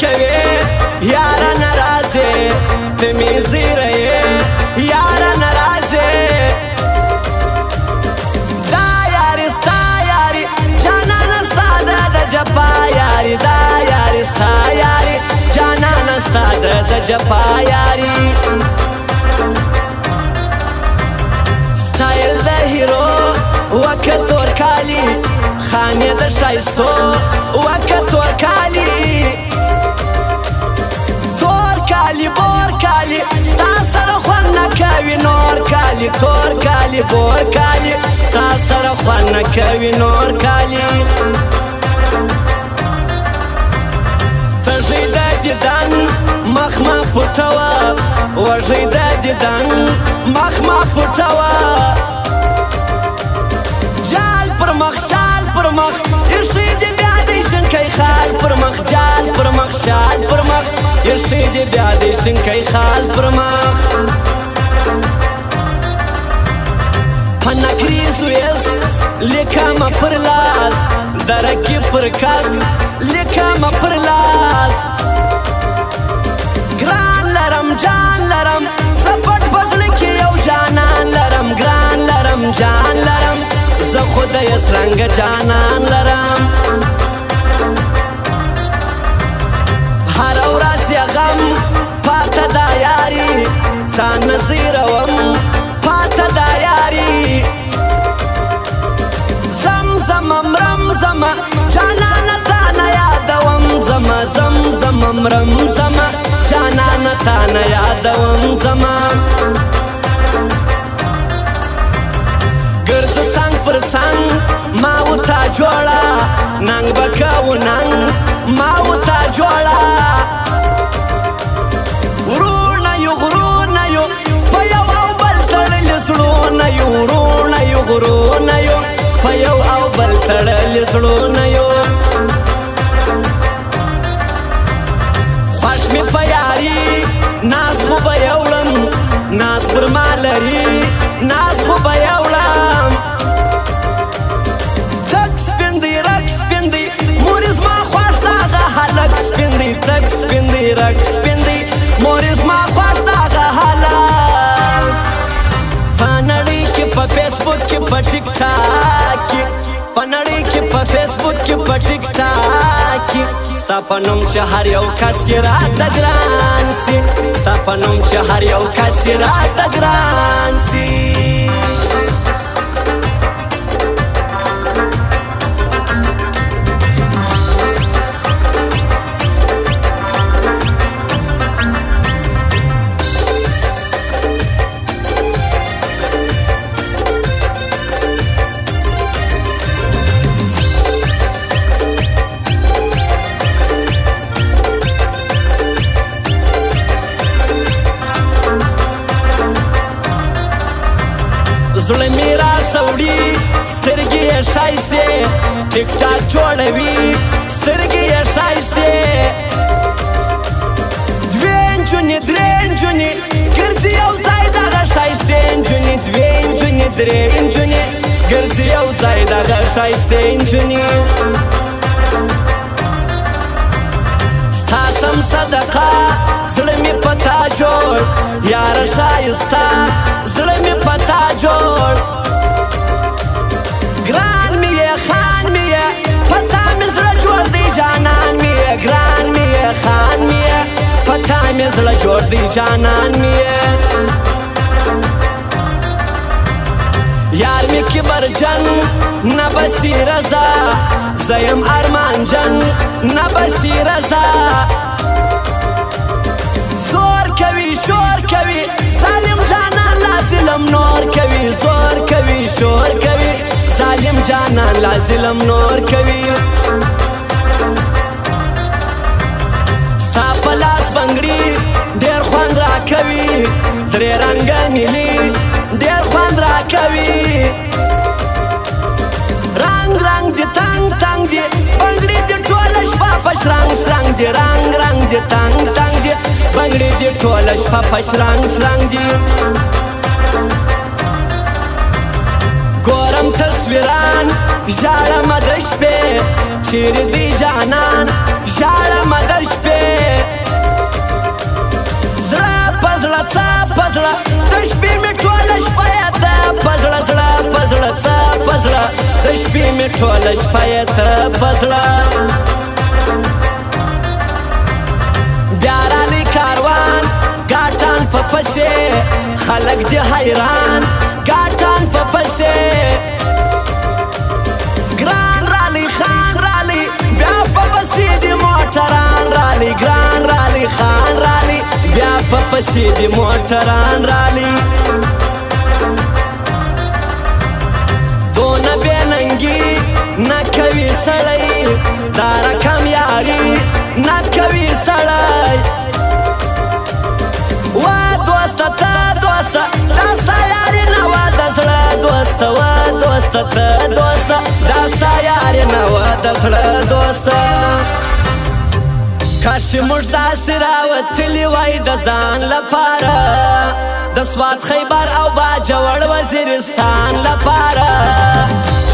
کوي یاره ناراضه ته می زیره یاره ناراضه دا یاری ستا یاری جانان ستا د جفا یاری دا یاری ستا یاری جانان ستا د جفا یاری ستایل د هیرو وکه تور کالی خانې د ښایستو وکه تور کالی تور کالی بور کالی ستا سره خوند نه کوي نور کالی تور کالی بور کالی ستا سره خوند نه کوي نور کالی تږی د دیدن مخ مه پټوه وږی د دیدن مخ مه پټوه جال پر مخ شال پر مخ ایښی دې بیا دی شنکی خال پر مخ جال پر مخ شال پر مخ ایښی دې بیا دی شنکی خال پر مخ په نکریزو یس لیکمه پر لاس درکې پر کس لیکمه پر لاس ګران لرم جان لرم زه پټ په زړه کې یو جانان لرم ګران لرم جان لرم زه خو د یسرنګه جانان لرم هره ورځ یې غم پاته دا یاري ځان نه زیروم پاته دا یاري زم زم مرم زمه جانانه تا نه یادوم زمه زم زم مرم زمه جانانه تا نه یادوم زمه ګرځه څنګ پر څنګ ما وتا جوړه ننګ به کوو ننګ ما وتا جوړه ورونه یو غرونه یو په یو او بل تړلي زړونه یو ورونه یو غرونه یو په یو او بل تړلي زړونه یو خوښ مې په یاري ناز خو به یې وړم ناز پر ما لري ناز خو به یې وړم تک سپین دی رک سپین دی مور زما خوښ دغه هلک سپین دی تک سپین دی رک سپین دی مور زما خوښ دغه هلک په نړۍ کې په فیسبوک کې په ټیک ټاک کې په نړۍ کې په فیسبوک کې په ټیک ټاک کې ستا په نوم چې هر یو کس کې راته ګران سي ستا په نوم چې هر یو کس کې راته ګران سي زړه مې را سوړي سترګې یې ښایستې ټیک ټاک جوړوي سترګې یې ښایستې دوې نجونې درې نجونې ګرځي یو ځای دغه ښایستې نجونې دوې نجونې درې نجونې ګرځي یو ځای دغه ښایستې نجونې ستا سم صدقه زړه مې په تا جوړ یاره ښایسته زړه مې په تا جوړ ګران مې یې خان مې یې په تا مې زړه جوړ دی جانان مې یې ګران مې یې خان مې یې په تا مې زړه جوړ دی جانان مې یې یار مې کبرجن نه بسی رضا زه یم ارمانجن نه بسی رضا زور کوي شور کوي ظالم جانان لا ظلم نور کوي زور کوي شور کوي ظالم جانان لا ظلم نور کوي ستا په لاس بنګړي ډېر خوند را کوي درې رنګه نیلي ډېر خوند را کوي رنګ رنګ دي تنګ تنګ دي بنګړي دي ټوله شپه په شرنګ شرنګ دي رنګ رنګ دي تنګ تنګ دي بنګړي دي ټوله شپه په شرنګ شرنګ دي ګورم تصویران ژاړمه د شپې چیرې دی جانان ژاړمه د شپې شپې مې ټوله شپه یې ته په زړه بیا رالی کاروان ګاټان په پسې خلک دې حیران ګاټان په پسې ګران رالی خان رالی بیا په پسې دې موټران رالی ګران رالی خان رالی بیا په پسې دې موټران رالی دونه بې ننګي نه کوي سړی دا رقم یاري نه کوي سړی وا دوسته ته دوسته دا ستا یاري نه وه د زړه دوسته وا دوسته ته دوسته دا ستا یاري نه وه د زړه دوسته کاش چې موږ داسې راوتلي وای د ځان لپاره د سوات خیبر او باجوړ وزیرستان لپاره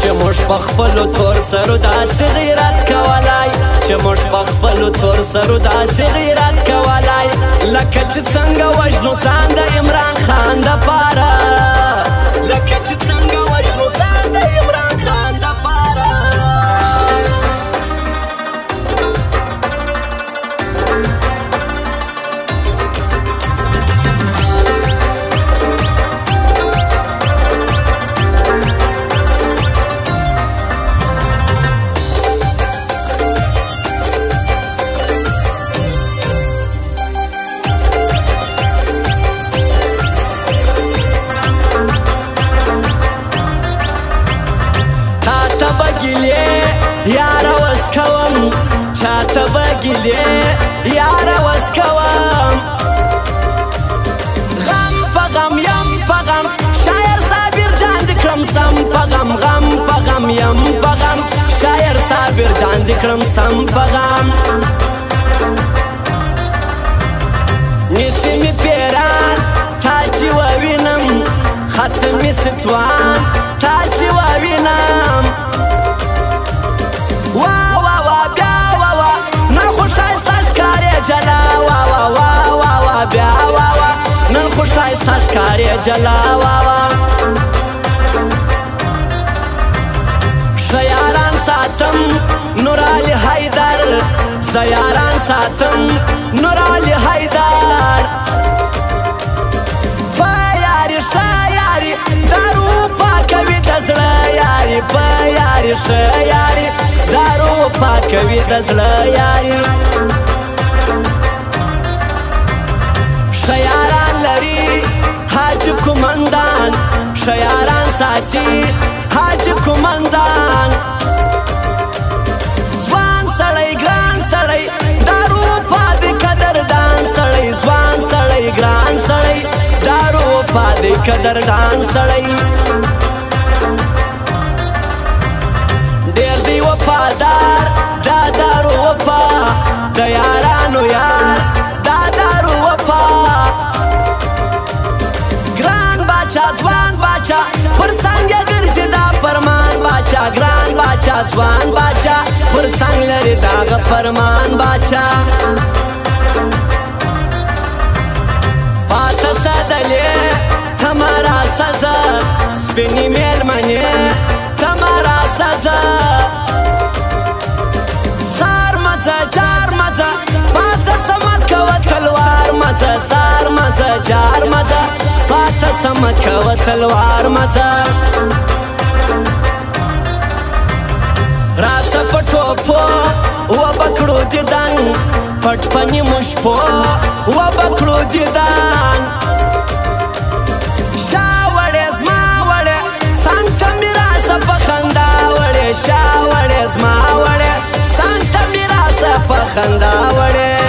چې موږ په خپلو تور سرو داسې غیرت کولای چې موږ په خپلو تور سرو داسې غیرت کولای لکه چې څنګه وژنو ځان د عمران خان دپاره لکه چې څنګه وژنو ځان د عمران خان دپاره یاره وس کوم چاته به ګیلې یاره وس کوم غم په غم یم په غم شاعر صابر جان دې کړم سم په غم غم په غم یم په غم شاعر صابر جان دې کړم سم په غم نیسي مې پیران تا چې ووینم ختم مې ستوان تا چې ووینم جلا وا وا وا وا وا بیا وا وا نن خو ښایسته ښکارې جلا وا وا ښه یاران ساتم نورعلي حیدر زه یاران ساتم نورعلي حیدر په یاري ښه یاري دارو پاکوي د زړه یاري په یاري ښه یاري دارو پاکوي د زړه یاري شیاران لري حاج کومندان شیاران ساتي حاج کومندان ځوان سړی ګران سړی دارو پاتې قدردان سړی ځوان سړی ګران سړی دارو پاتې قدردان سړی ډېر دی وفادار دا دارو وفا د یارانو یار دا دارو وفا ځوان باچا پر څنګه ګرځي دا فرمان باچا ګران باچا ځوان باچا پر څنګ لري داغه فرمان باچا پاته سدلې تمارا سزا سپینې مېرمنې تمارا سزا سار مزه جار مزه پاته سمت کوه تلوار مزه سار مزه جار مزه پاته سمت کوه تلوار مزه راسه په ټوپو وبکړو دیدن پټ په نیمو شپو وبکړو دیدن شا وړې زما وړې څنګ ته مې راسه په خندا وړې شا وړې زما وړې څنګ ته مې راسه په خندا وړې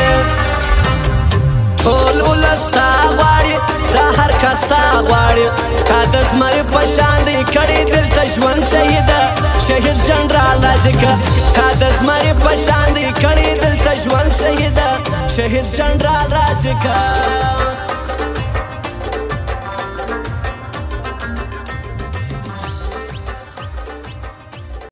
ټول ولس تا غواړي دا هر کس تا غواړي تا د زمري په شان دی کړی دلته ژوند شهیده شهید جنرال ځکه تا د زمري په شان دی کړی دلته ژوند شهیده شهید جنرال ځکه